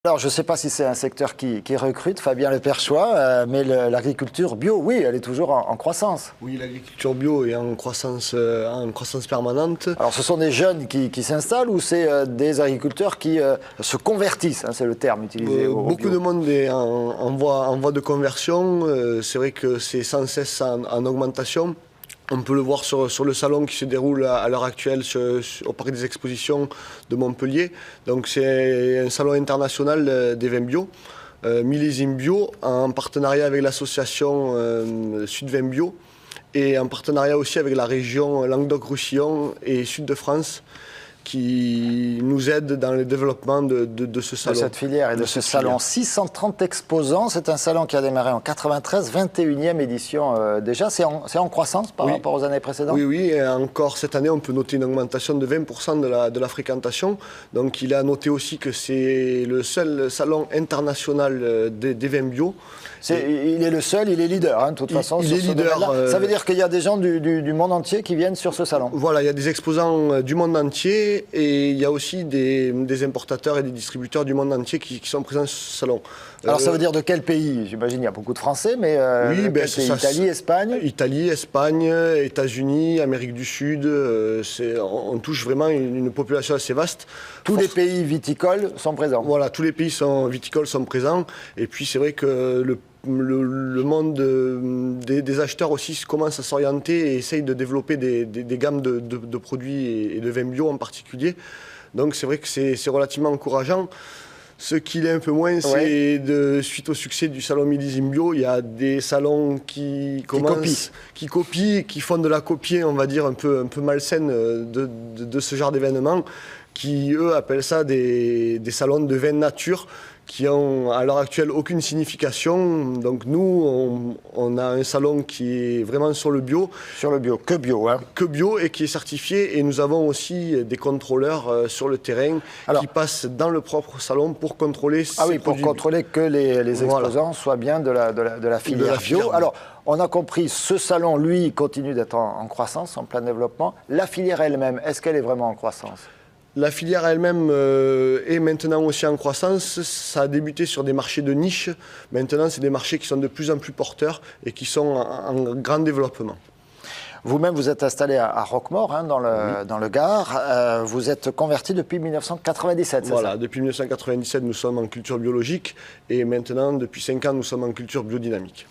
Alors, je ne sais pas si c'est un secteur qui recrute, Fabien Leperchois, mais l'agriculture bio, oui, elle est toujours en croissance. Oui, l'agriculture bio est en croissance permanente. Alors, ce sont des jeunes qui s'installent ou c'est des agriculteurs qui se convertissent, hein, c'est le terme utilisé au Beaucoup bio. de monde est en voie de conversion. C'est vrai que c'est sans cesse en augmentation. On peut le voir sur le salon qui se déroule à l'heure actuelle au Parc des Expositions de Montpellier. Donc c'est un salon international des vins bio, millésime bio, en partenariat avec l'association Sud Vin Bio et en partenariat aussi avec la région Languedoc-Roussillon et Sud de France qui nous aident dans le développement de ce salon. De cette filière et de ce salon. 630 exposants, c'est un salon qui a démarré en 93, 21e édition déjà. C'est en croissance par rapport aux années précédentes? Oui, et encore cette année, on peut noter une augmentation de 20% de la fréquentation. Donc il a noté aussi que c'est le seul salon international des vins bio. Il est le seul, il est leader, hein, de toute façon. Il est leader. Ça veut dire qu'il y a des gens du monde entier qui viennent sur ce salon? Voilà, il y a des exposants du monde entier et il y a aussi des importateurs et des distributeurs du monde entier qui sont présents sur ce salon. Alors ça veut dire de quel pays? J'imagine qu'il y a beaucoup de Français, mais oui, quel pays? Italie, Espagne? Italie, Espagne, États-Unis, Amérique du Sud. On touche vraiment une population assez vaste. Tous les pays viticoles sont présents? Voilà, tous les pays viticoles sont présents. Et puis c'est vrai que le monde des acheteurs aussi commence à s'orienter et essaye de développer des gammes de produits et de vins bio en particulier. Donc c'est vrai que c'est relativement encourageant. Ce qu'il est un peu moins, c'est suite au succès du salon millésime bio, il y a des salons qui copient, qui font de la copie, on va dire, un peu malsaine de ce genre d'événements, qui eux appellent ça des salons de vin nature, qui ont à l'heure actuelle aucune signification. Donc nous, on a un salon qui est vraiment sur le bio. Sur le bio, que bio. Hein. Que bio et qui est certifié. Et nous avons aussi des contrôleurs sur le terrain qui passent dans le propre salon pour contrôler ces produits. Pour contrôler que les exposants soient bien de la filière bio. Alors, on a compris, ce salon, lui, continue d'être en croissance, en plein développement. La filière elle-même, est-ce qu'elle est vraiment en croissance ? La filière elle-même est maintenant aussi en croissance. Ça a débuté sur des marchés de niche. Maintenant, c'est des marchés qui sont de plus en plus porteurs et qui sont en grand développement. Vous-même, vous êtes installé à Roquemaure, hein, dans le Gard. Vous êtes converti depuis 1997, c'est ça ? Depuis 1997, nous sommes en culture biologique et maintenant, depuis 5 ans, nous sommes en culture biodynamique.